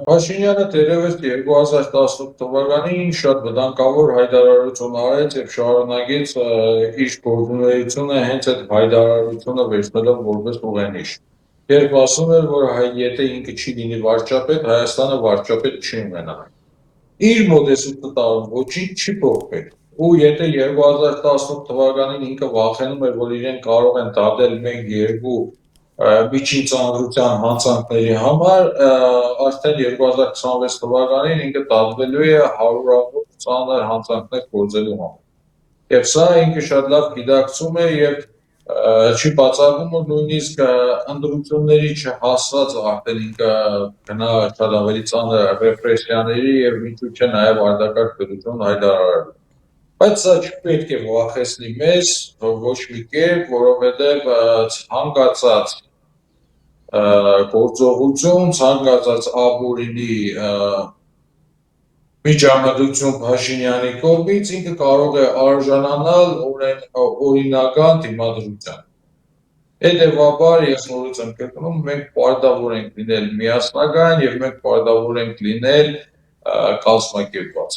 Փաշինյանը տերևս 2018 թվականին շատ վտանգավոր հայտարարություն արեց եւ շարունակեց իր գործունեությունը հենց այդ հայտարարությունը վերցնելով որպես ուղենիշ։ Երբ ասում էր, որ եթե ինքը չի լինի վարչապետ, Հայաստանը վարչապետ չի ունենա։ Իր մոտ այս 8 տարում ոչինչ չի փոխվել։ Ու եթե 2018 թվականին ինքը վախենում էր, որ իրեն կարող են դատել մենք երկու միջին ծանրության հանցանքների համար, արդեն 2026 թվականին ինքը դատվելու է հարյուրավոր ծանր հանցանքներ գործելու համար։ Եվ սա ինքը շատ լավ գիտակցում է եւ չի բացառում, որ նույնիսկ ընդդիմությունների չհասած արդեն ինքը գնա շատ ավելի ծանր ռեպրեսիաների եւ ինչու՞ չէ նաեւ արդակարգ պետություն հայտարարելու։ Բայց սա չպետք է վախեցնի մեզ ոչ մի կերպ, որովհետեւ ցանկացած գործողություն, ցանկացած ապօրինի միջամտություն Փաշինյանի կողմից ինքը կարող է արժանանալ օրինական դիմադրության։ Հետևաբար ես նորից եմ կրկնում, մենք պարտավոր ենք լինել միասնական եւ մենք պարտավոր ենք լինել կազմակերպված։